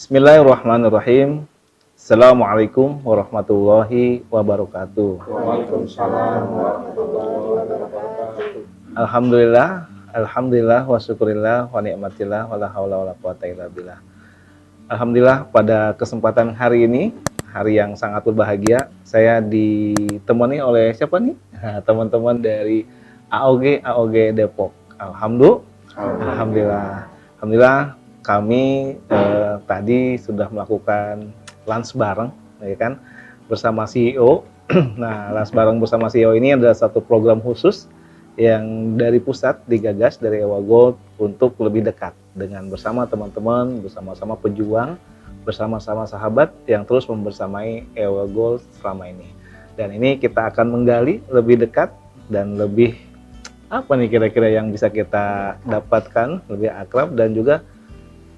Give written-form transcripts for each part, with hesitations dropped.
Bismillahirrahmanirrahim. Assalamualaikum warahmatullahi wabarakatuh. Waalaikumsalam warahmatullahi wabarakatuh. Alhamdulillah wa syukurillah wa ni'matillah wa la haula wa la quwata illa billah. Alhamdulillah pada kesempatan hari ini, hari yang sangat berbahagia, saya ditemani oleh siapa nih? Teman-teman dari AOG Depok. Alhamdulillah kami tadi sudah melakukan lunch bareng, ya kan, bersama CEO. Nah, lunch bareng bersama CEO ini adalah satu program khusus yang dari pusat digagas dari Ewa Gold untuk lebih dekat dengan bersama teman-teman, bersama-sama pejuang, bersama-sama sahabat yang terus membersamai Ewa Gold selama ini. Dan ini kita akan menggali lebih dekat dan lebih apa nih kira-kira yang bisa kita dapatkan lebih akrab, dan juga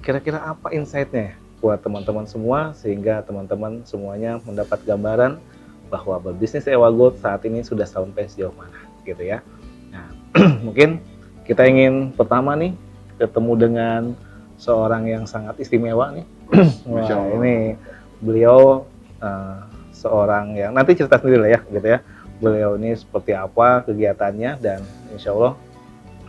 kira-kira apa insight-nya buat teman-teman semua sehingga teman-teman semuanya mendapat gambaran bahwa berbisnis Ewa Gold saat ini sudah sampai sejauh mana gitu ya. Nah, mungkin kita ingin pertama nih ketemu dengan seorang yang sangat istimewa nih. Wah, ini beliau seorang yang nanti cerita sendiri lah ya gitu ya. Beliau ini seperti apa kegiatannya, dan insya Allah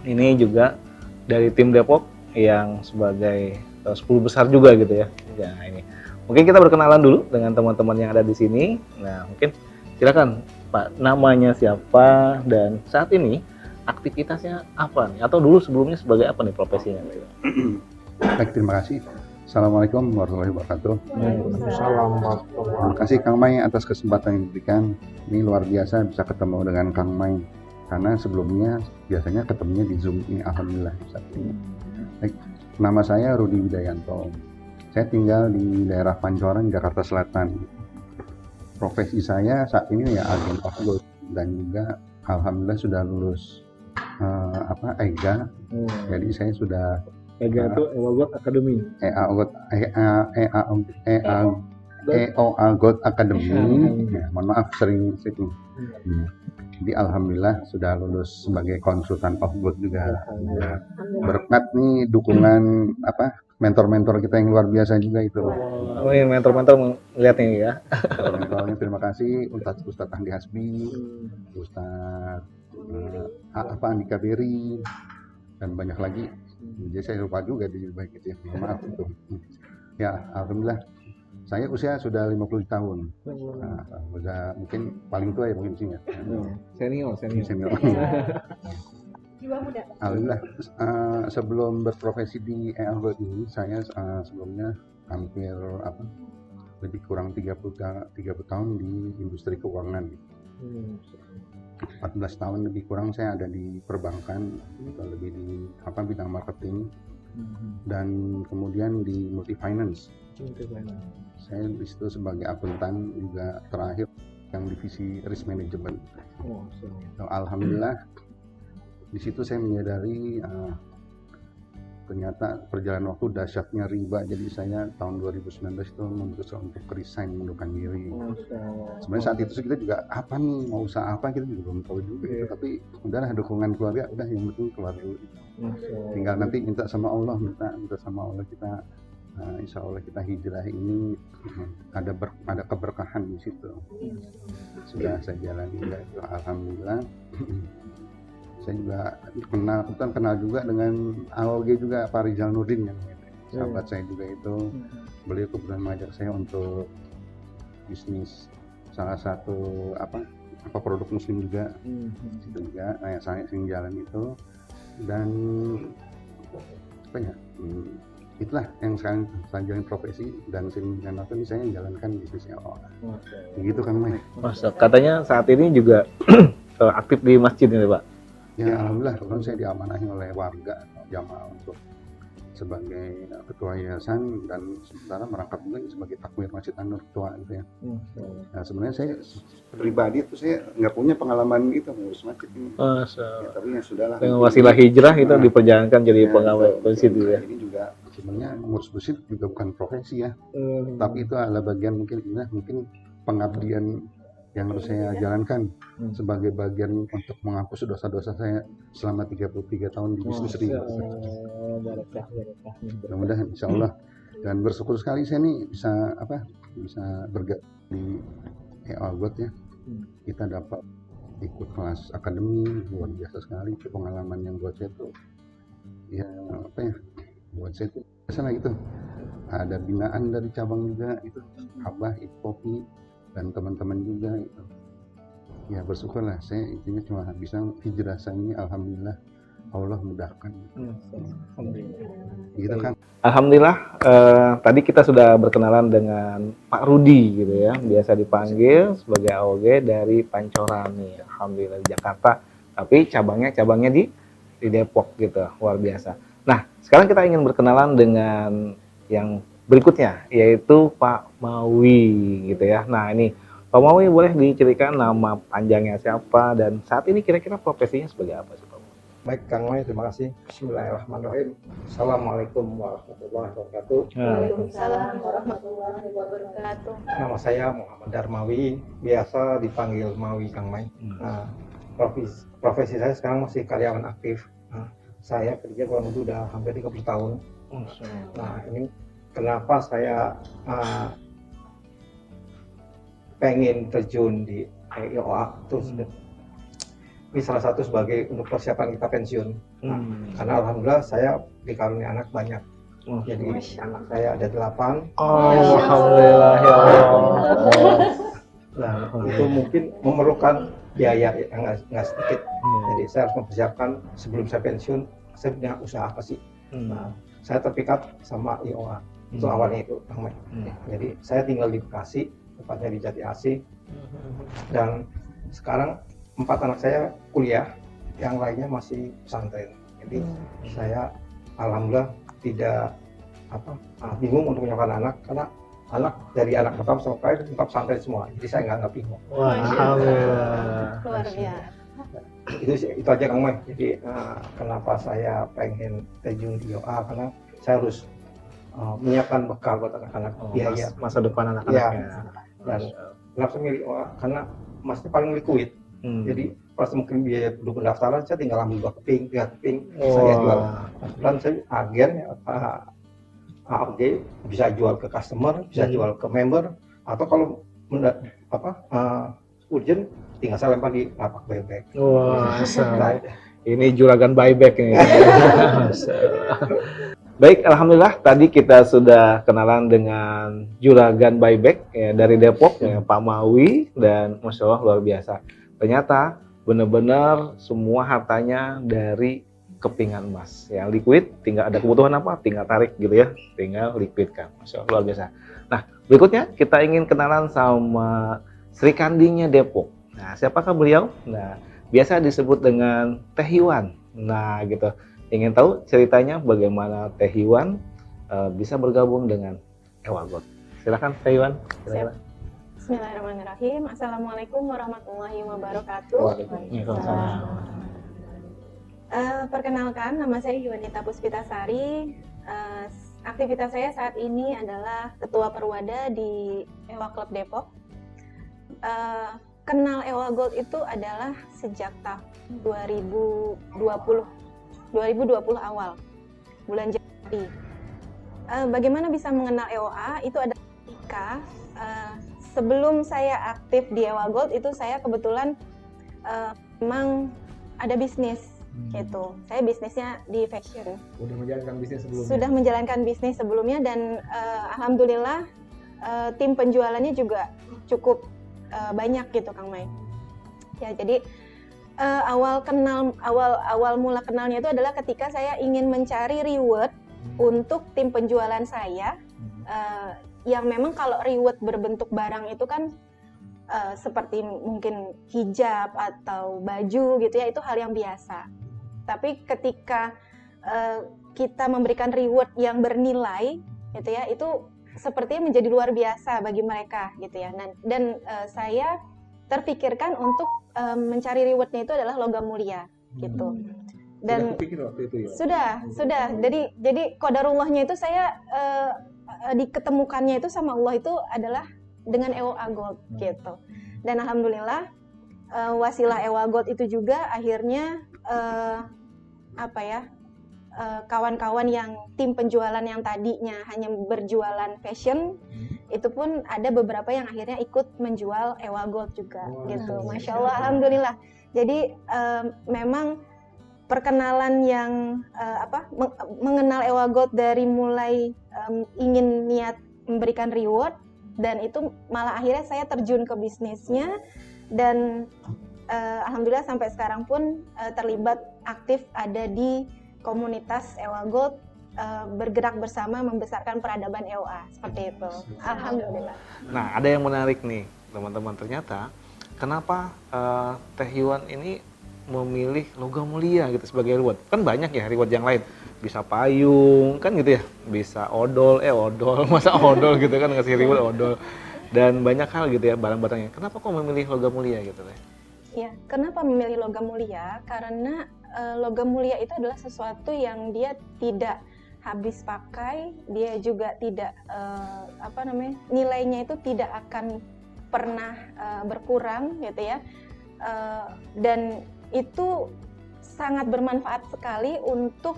ini juga dari tim Depok yang sebagai 10 besar juga gitu ya. Ya ini. Mungkin kita berkenalan dulu dengan teman-teman yang ada di sini. Nah, mungkin silakan Pak, namanya siapa dan saat ini aktivitasnya apa nih? Atau dulu sebelumnya sebagai apa nih profesinya? Baik, terima kasih. Assalamualaikum warahmatullahi wabarakatuh. Waalaikumsalam warahmatullahi Terima kasih Kang Mai atas kesempatan yang diberikan. Ini luar biasa bisa ketemu dengan Kang Mai. Karena sebelumnya biasanya ketemunya di Zoom, ini alhamdulillah saat ini. Baik, nama saya Rudi Widayanto. Saya tinggal di daerah Pancoran, Jakarta Selatan. Profesi saya saat ini ya agen of gold, dan juga alhamdulillah sudah lulus EGA. Jadi saya sudah EGA itu Ewa Gold Academy. EOA Gold Academy. Ya, mohon maaf sering. Jadi alhamdulillah sudah lulus sebagai konsultan of gold juga. Ya, berkat nih dukungan mentor-mentor kita yang luar biasa juga itu. Oh, ini mentor-mentor lihat ini ya. Mentornya terima kasih Ustadz Andi Hasbi, Ustadz Andika Beri, dan banyak lagi. Jadi saya lupa juga di baik itu ya. Maaf itu. Ya, alhamdulillah. Saya usia sudah 50 tahun. Nah, udah mungkin paling tua ya mungkin sih ya. Senior. Jiwa muda. Alhamdulillah. Sebelum berprofesi di EA Gold ini, saya sebelumnya hampir lebih kurang 30 tahun di industri keuangan. 14 tahun lebih kurang saya ada di perbankan, lebih di bidang marketing, dan kemudian di multi finance. Saya di situ sebagai akuntan, juga terakhir yang divisi risk management. Alhamdulillah di situ saya menyadari ternyata perjalanan waktu dahsyatnya riba. Jadi saya tahun 2019 itu memutuskan untuk resign, mengundurkan diri. Sebenarnya saat itu kita juga mau usaha apa kita juga belum tahu juga. Tapi udahlah, dukungan keluarga udah, yang penting keluar dulu. Tinggal nanti minta sama Allah, kita insya Allah kita hijrah ini ada keberkahan di situ. Sudah saya jalani, alhamdulillah. Saya juga kenal juga dengan AOG juga, Pak Rizal Nurdin yang sahabat saya juga itu. Beliau kebetulan mengajak saya untuk bisnis salah satu produk muslim juga. Itu juga saya sering jalan itu, dan itulah yang sekarang saya jalin profesi, dan sering ini saya menjalankan bisnisnya begitu kan Mai. Mas, katanya saat ini juga aktif di masjid ini Pak. Ya, alhamdulillah, kebetulan saya diamanahi oleh warga jamaah untuk sebagai ketua yayasan, dan sementara merangkap juga sebagai takmir Masjid An-Nur ketua gitu ya. Nah, sebenarnya saya pribadi itu saya nggak punya pengalaman gitu ngurus masjid ini. Ya, tapi ya sudahlah. Dengan wasilah hijrah itu diperjalankan jadi pegawai masjid gitu ya. Ini juga sebenarnya ngurus masjid juga bukan profesi ya. Tapi itu adalah bagian mungkin pengabdian yang harus saya jalankan sebagai bagian untuk menghapus dosa-dosa saya selama 33 tahun di bisnis riba. Barakah. Mudah-mudahan insya Allah. Dan bersyukur sekali saya nih bisa bergerak di EOGOT ya. Kita dapat ikut kelas akademi, luar biasa sekali. Itu pengalaman yang buat saya tuh buat saya tuh biasa gitu. Ada binaan dari cabang juga itu, Abah, Kopi dan teman-teman juga itu. Ya bersyukurlah, saya intinya cuma bisa hijrah ini, alhamdulillah Allah mudahkan. Gitu kan. Alhamdulillah, tadi kita sudah berkenalan dengan Pak Rudi gitu ya, biasa dipanggil sebagai AOG dari Pancoran nih, alhamdulillah di Jakarta, tapi cabangnya di Depok gitu, luar biasa. Nah, sekarang kita ingin berkenalan dengan yang berikutnya, yaitu Pak Mawi gitu ya. Nah ini Pak Mawi, boleh diceritakan nama panjangnya siapa dan saat ini kira-kira profesinya sebagai apa sih Pak? Baik Kang Mai, terima kasih. Bismillahirrahmanirrahim. Assalamualaikum warahmatullahi wabarakatuh. Waalaikumsalam warahmatullahi wabarakatuh. Nama saya Muhammad Darmawi, biasa dipanggil Mawi Kang Mai. Nah, profesi saya sekarang masih karyawan aktif. Nah, saya kerja kurang lebih udah hampir 30 tahun. Nah, ini kenapa saya pengen terjun di EOA terus ini salah satu sebagai untuk persiapan kita pensiun. Nah, karena alhamdulillah saya dikaruniai anak banyak. Jadi anak saya ada 8. Alhamdulillah ya Allah. Nah, itu mungkin memerlukan biaya yang nggak sedikit. Jadi saya harus mempersiapkan sebelum saya pensiun, saya punya usaha apa sih. Nah, saya terpikat sama IOA. Itu awalnya itu namanya. Jadi saya tinggal di Bekasi, tepatnya di Jati Asih. Dan sekarang 4 anak saya kuliah, yang lainnya masih pesantren. Jadi saya alhamdulillah tidak bingung untuk menyokong anak, karena anak dari anak pertama sampai tetap pesantren semua. Jadi saya nggak bingung. Wah, alhamdulillah. Luar biasa. Itu aja Kang Mai. Jadi kenapa saya pengen terjun di IOA, karena saya harus menyiapkan bekal buat anak-anak, biaya masa depan anak-anaknya. Dan kenapa milih IOA? Karena masih paling liquid. Jadi pas mungkin biaya dulu pendaftaran, saya tinggal ambil 2 keping, 3 keping, saya jual. Dan saya agen AOG, bisa jual ke customer, bisa jual ke member, atau kalau urgent tinggal saya lempar di lapak buyback. Wah, ini juragan buyback ini. Baik, alhamdulillah tadi kita sudah kenalan dengan juragan buyback ya, dari Depok ya, Pak Mawi, dan Masya Allah luar biasa. Ternyata benar-benar semua hartanya dari kepingan emas yang liquid, tinggal ada kebutuhan apa tinggal tarik gitu ya, tinggal liquidkan. Masya Allah luar biasa. Nah berikutnya kita ingin kenalan sama Sri Kandinya Depok. Nah siapakah beliau? Nah biasa disebut dengan Teh Iwan. Nah gitu, ingin tahu ceritanya bagaimana Teh Iwan bisa bergabung dengan EOGOT. Silakan Teh Iwan. Bismillahirrahmanirrahim. Assalamualaikum warahmatullahi wabarakatuh. Waalaikumsalam. Perkenalkan, nama saya Yuwanita Puspitasari. Aktivitas saya saat ini adalah Ketua Perwada di EWA Club Depok. Kenal EWA Gold itu adalah sejak tahun 2020 awal, bulan Januari. Bagaimana bisa mengenal EOA? Itu adalah ketika sebelum saya aktif di EWA Gold itu saya kebetulan memang ada bisnis. Itu saya bisnisnya di fashion. Sudah menjalankan bisnis sebelumnya dan alhamdulillah tim penjualannya juga cukup banyak gitu Kang Mai. Ya jadi awal mula kenalnya itu adalah ketika saya ingin mencari reward untuk tim penjualan saya, yang memang kalau reward berbentuk barang itu kan seperti mungkin hijab atau baju gitu ya, itu hal yang biasa. Tapi ketika kita memberikan reward yang bernilai gitu ya, itu sepertinya menjadi luar biasa bagi mereka gitu ya. Dan saya terpikirkan untuk mencari rewardnya itu adalah logam mulia gitu. Dan sudah. Jadi qadarullahnya itu saya diketemukannya itu sama Allah itu adalah dengan EOA Gold gitu. Dan alhamdulillah wasilah EOA Gold itu juga akhirnya kawan-kawan yang tim penjualan yang tadinya hanya berjualan fashion, itu pun ada beberapa yang akhirnya ikut menjual Ewa Gold juga gitu. Masya Allah, alhamdulillah. Jadi memang perkenalan yang mengenal Ewa Gold dari mulai ingin niat memberikan reward, dan itu malah akhirnya saya terjun ke bisnisnya, dan alhamdulillah sampai sekarang pun terlibat aktif ada di komunitas Ewa Gold, bergerak bersama membesarkan peradaban EWA seperti itu. Alhamdulillah. Nah, ada yang menarik nih teman-teman, ternyata kenapa Teh Yuan ini memilih logam mulia gitu sebagai reward? Kan banyak ya reward yang lain, bisa payung kan gitu ya, bisa odol, masa odol gitu kan, ngasih reward odol, dan banyak hal gitu ya barang-barangnya. Kenapa kok memilih logam mulia gitu Teh? Ya, kenapa memilih logam mulia? Karena logam mulia itu adalah sesuatu yang dia tidak habis pakai, dia juga tidak nilainya itu tidak akan pernah berkurang gitu ya, dan itu sangat bermanfaat sekali untuk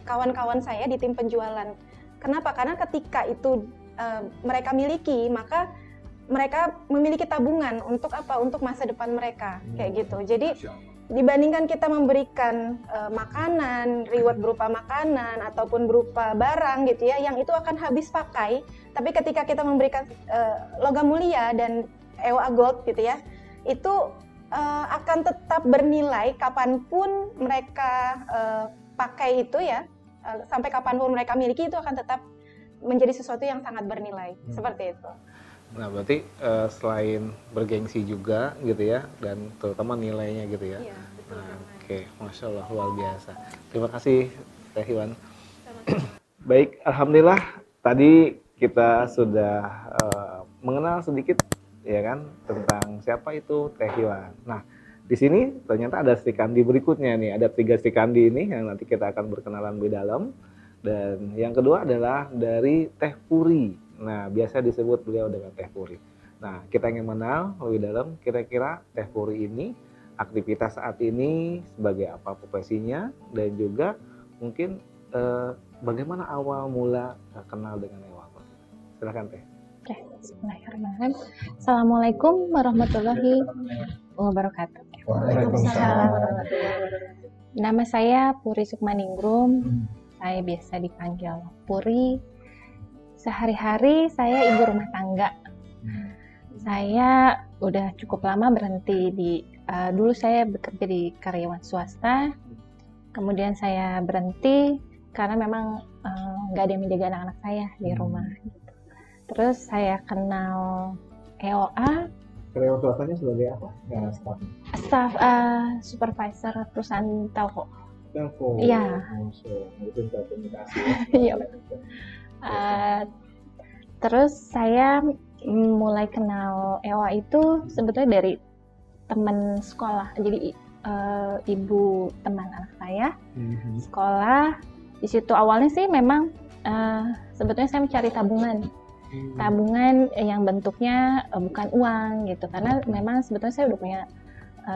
kawan-kawan saya di tim penjualan. Kenapa? Karena ketika itu mereka miliki, maka mereka memiliki tabungan untuk apa? Untuk masa depan mereka, kayak gitu. Jadi dibandingkan kita memberikan makanan, reward berupa makanan ataupun berupa barang gitu ya, yang itu akan habis pakai, tapi ketika kita memberikan logam mulia dan Ewa Gold gitu ya, itu akan tetap bernilai kapanpun mereka pakai itu ya, sampai kapanpun mereka miliki, itu akan tetap menjadi sesuatu yang sangat bernilai, seperti itu. Nah, berarti selain bergengsi juga gitu ya, dan terutama nilainya gitu ya. Iya, betul. Nah, oke, Masya Allah, luar biasa. Terima kasih Teh Yuan. Baik, alhamdulillah tadi kita sudah mengenal sedikit ya kan tentang siapa itu Teh Yuan. Nah, di sini ternyata ada Sri Kandi berikutnya nih, ada 3 Sri Kandi ini yang nanti kita akan berkenalan lebih dalam. Dan yang kedua adalah dari Teh Puri. Nah, biasa disebut beliau dengan Teh Puri. Nah, kita ingin mengenal lebih dalam kira-kira Teh Puri ini aktivitas saat ini sebagai apa profesinya, dan juga mungkin bagaimana awal mula kenal dengan Ewa Gold. Silakan Teh. Oke, bismillahirrahmanirrahim. Assalamualaikum warahmatullahi wabarakatuh. Waalaikumsalam. Nama saya Puri Sukmaningrum. Saya biasa dipanggil Puri. Sehari-hari saya ibu rumah tangga. Saya udah cukup lama berhenti dulu saya bekerja di karyawan swasta. Kemudian saya berhenti karena memang nggak ada yang menjaga anak-anak saya di rumah. Terus saya kenal EOA. Karyawan swastanya sebagai apa? Staff supervisor perusahaan telco. Telco. Iya. Itu komunikasi. Iya betul. Terus saya mulai kenal EOA itu sebetulnya dari teman sekolah. Jadi ibu teman anak saya sekolah. Di situ awalnya sih memang sebetulnya saya mencari tabungan yang bentuknya bukan uang gitu, karena memang sebetulnya saya udah punya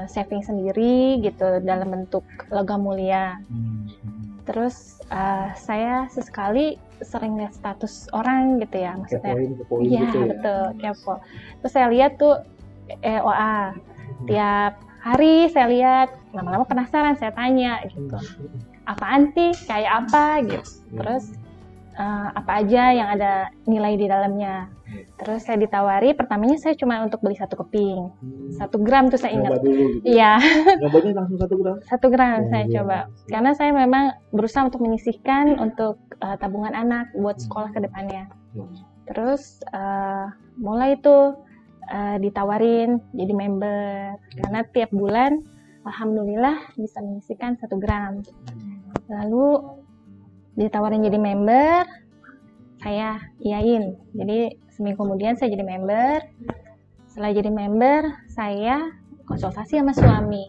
saving sendiri gitu dalam bentuk logam mulia. Terus saya sesekali sering lihat status orang gitu ya, maksudnya kepoin iya gitu ya. betul, kepo. Terus saya lihat tuh EOA tiap hari saya lihat, lama-lama penasaran, saya tanya gitu, apaan sih, kayak apa gitu. Terus apa aja yang ada nilai di dalamnya. Terus saya ditawari, pertamanya saya cuma untuk beli 1 keping, 1 gram tuh saya ingat. Nyoba dulu gitu. Iya, Nyobanya langsung 1 gram. 1 gram saya iya. coba. Karena saya memang berusaha untuk menyisihkan untuk tabungan anak buat sekolah ke depannya. Terus mulai itu ditawarin jadi member, karena tiap bulan alhamdulillah bisa menyisihkan 1 gram. Lalu ditawarin jadi member, saya iyain. Jadi seminggu kemudian saya jadi member. Setelah jadi member, saya konsultasi sama suami.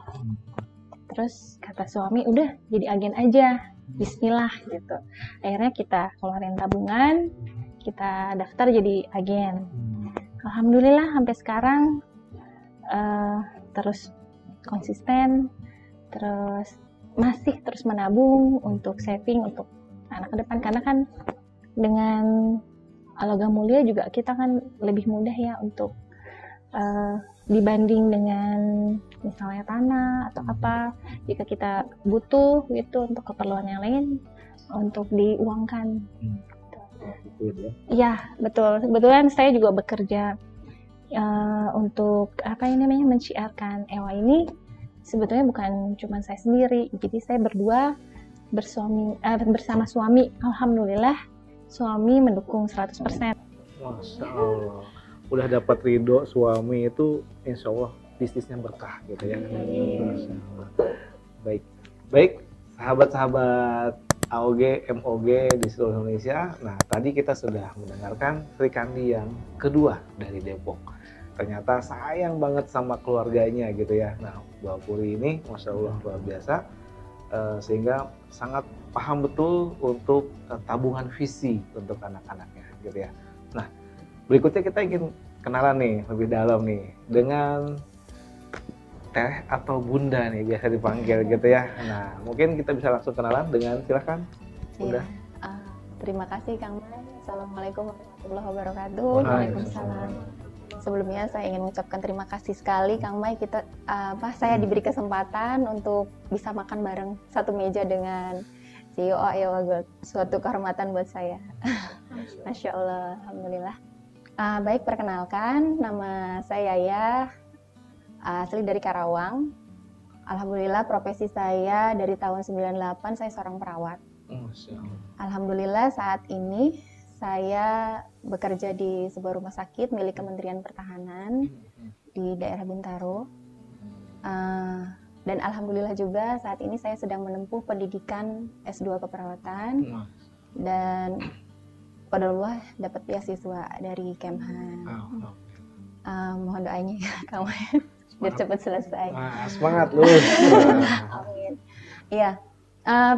Terus kata suami, udah jadi agen aja, bismillah gitu. Akhirnya kita keluarin tabungan, kita daftar jadi agen. Alhamdulillah sampai sekarang terus konsisten, terus masih terus menabung untuk saving untuk anak ke depan, karena kan dengan logam mulia juga kita kan lebih mudah ya untuk dibanding dengan misalnya tanah atau apa, jika kita butuh gitu untuk keperluan yang lain untuk diuangkan. Iya betul, kebetulan saya juga bekerja untuk apa ini namanya, menciarkan EWA ini. Sebetulnya bukan cuma saya sendiri, jadi saya berdua bersama suami. Alhamdulillah suami mendukung 100%. Masya Allah, udah dapat ridho suami itu insya Allah bisnisnya berkah gitu ya. Masya Allah. Baik sahabat-sahabat AOG, MOG di seluruh Indonesia. Nah tadi kita sudah mendengarkan Sri Kandi yang kedua dari Depok. Ternyata sayang banget sama keluarganya gitu ya. Nah Mbak Puri ini Masya Allah luar biasa, sehingga sangat paham betul untuk tabungan visi untuk anak-anaknya gitu ya. Nah berikutnya kita ingin kenalan nih lebih dalam nih dengan Teh atau Bunda nih biasa dipanggil gitu ya. Nah mungkin kita bisa langsung kenalan dengan, silakan Bunda. Terima kasih Kang Mai. Assalamualaikum warahmatullahi wabarakatuh. Waalaikumsalam. Sebelumnya saya ingin mengucapkan terima kasih sekali Kang Mai, saya diberi kesempatan untuk bisa makan bareng satu meja dengan CEO EWA Gold. Suatu kehormatan buat saya. Masya Allah, alhamdulillah. Baik, perkenalkan, nama saya Yaya, asli dari Karawang. Alhamdulillah profesi saya dari tahun 98 saya seorang perawat. Alhamdulillah saat ini saya bekerja di sebuah rumah sakit milik Kementerian Pertahanan di daerah Bintaro. Dan alhamdulillah juga saat ini saya sedang menempuh pendidikan S2 keperawatan. Dan qadarullah dapat beasiswa dari Kemhan. Mohon doanya ya Kang Mai, biar cepat selesai. Semangat lu. Amin. Iya.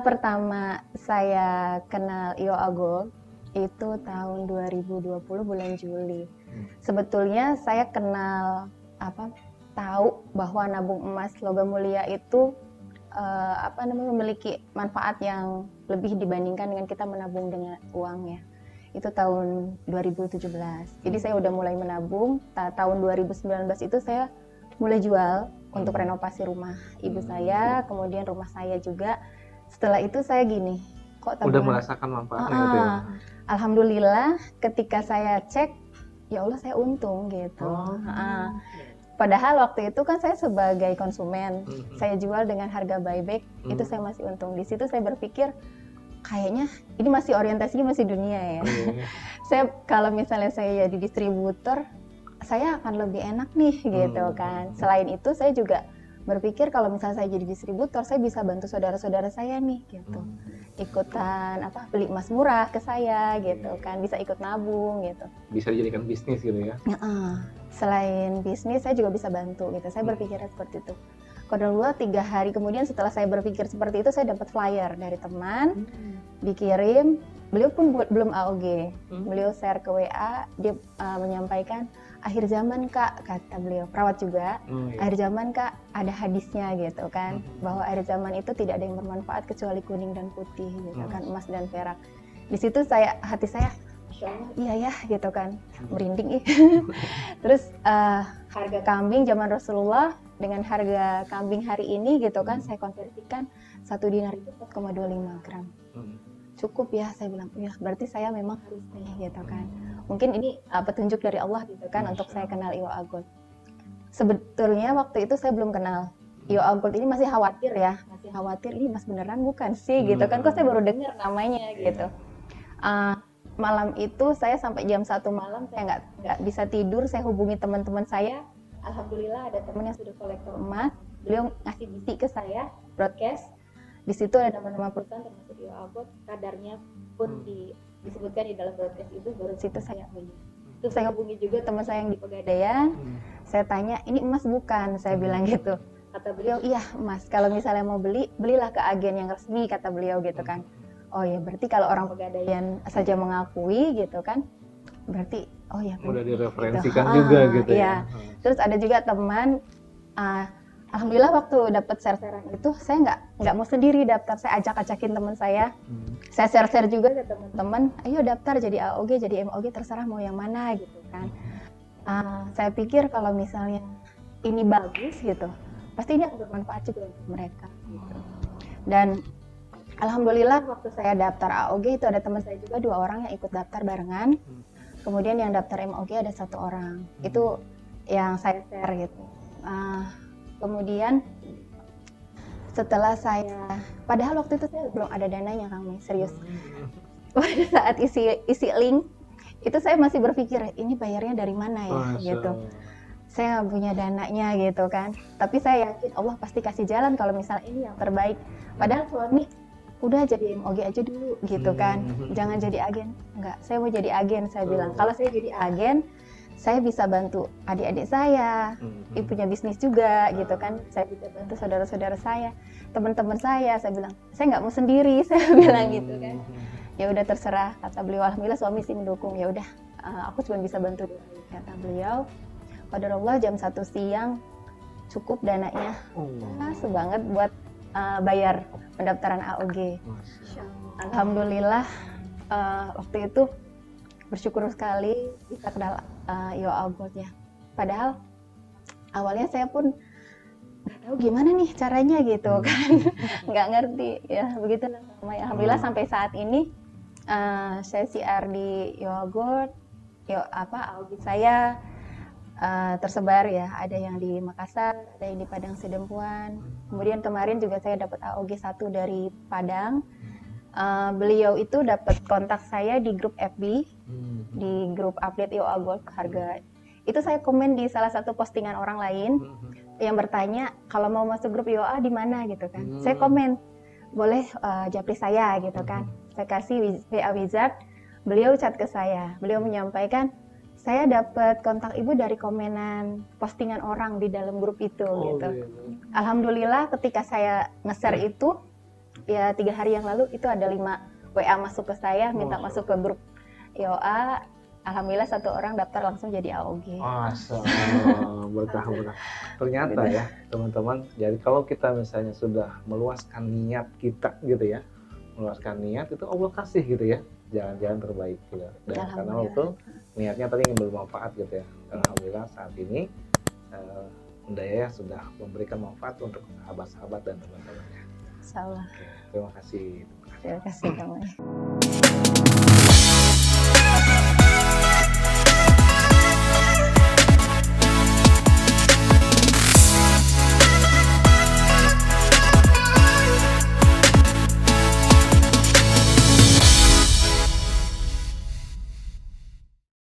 Pertama saya kenal EWA Gold itu tahun 2020 bulan Juli. Sebetulnya saya kenal tahu bahwa nabung emas logam mulia itu memiliki manfaat yang lebih dibandingkan dengan kita menabung dengan uang ya. Itu tahun 2017. Jadi saya udah mulai menabung. Tahun 2019 itu saya mulai jual untuk renovasi rumah ibu saya, kemudian rumah saya juga. Setelah itu saya gini, kok tabungan, udah merasakan manfaatnya gitu ya. Alhamdulillah ketika saya cek, ya Allah saya untung gitu. Padahal waktu itu kan saya sebagai konsumen, saya jual dengan harga buyback, itu saya masih untung. Di situ saya berpikir, kayaknya ini masih orientasinya masih dunia ya. Saya kalau misalnya saya jadi distributor, saya akan lebih enak nih gitu kan. Selain itu saya juga berpikir kalau misalnya saya jadi distributor, saya bisa bantu saudara-saudara saya nih gitu. Ikutan beli emas murah ke saya gitu kan, bisa ikut nabung gitu. Bisa dijadikan bisnis gitu ya. Selain bisnis saya juga bisa bantu gitu. Saya berpikirnya seperti itu. Qadarullah 3 hari kemudian setelah saya berpikir seperti itu, saya dapat flyer dari teman, dikirim. Beliau pun belum AOG, beliau share ke WA, dia menyampaikan, akhir zaman Kak, kata beliau, perawat juga, akhir zaman Kak, ada hadisnya gitu kan, bahwa akhir zaman itu tidak ada yang bermanfaat kecuali kuning dan putih gitu kan, emas dan perak. Di situ hati saya, Masya Allah, iya ya gitu kan, merinding Terus harga kambing zaman Rasulullah dengan harga kambing hari ini gitu kan, saya konversikan 1 dinar itu 4,25 gram. Cukup ya, saya bilang, ya berarti saya memang harus nih gitu kan. Mungkin ini petunjuk dari Allah gitu kan untuk saya kenal EWA Gold. Sebetulnya waktu itu saya belum kenal EWA Gold ini, masih khawatir ini mas beneran bukan sih gitu kan, kok saya baru dengar namanya gitu. Malam itu saya sampai jam 1 malam saya nggak bisa tidur, saya hubungi teman-teman saya. Alhamdulillah ada teman yang sudah kolektor emas, beliau ngasih bisi ke saya, broadcast. Di situ ada nama-nama perusahaan termasuk EWA Gold, kadarnya pun disebutkan di dalam broadcast itu, baru situ saya beli. Terus saya hubungi juga teman saya yang di Pegadaian, saya tanya, ini emas bukan? Saya bilang gitu. Kata beliau, iya emas, kalau misalnya mau beli, belilah ke agen yang resmi, kata beliau gitu kan. Oh ya, berarti kalau orang Pegadaian saja mengakui gitu kan, berarti oh ya udah direferensikan gitu. Juga gitu ya. Terus ada juga teman, alhamdulillah waktu dapat share-sharean itu saya nggak mau sendiri daftar, saya ajak-ajakin teman saya. Saya share-share juga ke teman-teman, ayo daftar jadi AOG, jadi MOG, terserah mau yang mana gitu kan. Saya pikir kalau misalnya ini bagus gitu, pasti ini akan bermanfaat juga untuk mereka gitu. Dan alhamdulillah waktu saya daftar AOG itu ada teman saya juga 2 orang yang ikut daftar barengan. Kemudian yang daftar MOG ada 1 orang. Itu yang saya share gitu. Kemudian setelah padahal waktu itu saya belum ada dananya Kang, serius. Pada saat isi link itu saya masih berpikir ini bayarnya dari mana ya gitu. Saya nggak punya dananya gitu kan. Tapi saya yakin Allah pasti kasih jalan kalau misalnya ini yang terbaik. Padahal suami udah jadi MOG aja dulu gitu kan. Jangan jadi agen. Enggak, saya mau jadi agen, saya bilang. Kalau saya jadi agen, saya bisa bantu adik-adik saya, punya bisnis juga gitu kan. Saya bisa bantu saudara-saudara saya, teman-teman saya bilang, saya nggak mau sendiri, saya bilang gitu kan. Ya udah terserah, kata beliau. Alhamdulillah suami sih mendukung. Ya udah, aku cuma bisa bantu, kata beliau. Qadarullah jam 1 siang cukup dananya, sebanget buat bayar pendaftaran AOG. Alhamdulillah waktu itu bersyukur sekali bisa kenal YOA Gold-nya. Padahal awalnya saya pun nggak tahu gimana nih caranya gitu kan, nggak ngerti ya begitulah. Alhamdulillah sampai saat ini saya siar di YOA Gold, AOG saya tersebar ya, ada yang di Makassar, ada yang di Padang Sidempuan. Kemudian kemarin juga saya dapat AOG 1 dari Padang. Beliau itu dapat kontak saya di grup FB, di grup update YOA Gold harga. Itu saya komen di salah satu postingan orang lain yang bertanya kalau mau masuk grup YOA di mana gitu kan. Saya komen, boleh japri saya gitu kan. Saya kasih WA Wizard, beliau chat ke saya, beliau menyampaikan, saya dapat kontak ibu dari komenan postingan orang di dalam grup itu gitu. Alhamdulillah ketika saya nge-share itu, ya 3 hari yang lalu itu ada 5 WA masuk ke saya, minta masuk ke grup YOA. Alhamdulillah 1 orang daftar langsung jadi AOG. Masya Allah, berkah. Ternyata ya teman-teman, jadi kalau kita misalnya sudah meluaskan niat kita gitu ya, meluaskan niat itu Allah kasih gitu ya, jalan-jalan terbaik gitu. Dan karena itu niatnya tadi ingin bermanfaat gitu ya. Alhamdulillah saat ini Bunda Yaya sudah memberikan manfaat untuk sahabat-sahabat dan teman-temannya. Insyaallah. Terima kasih. Terima kasih.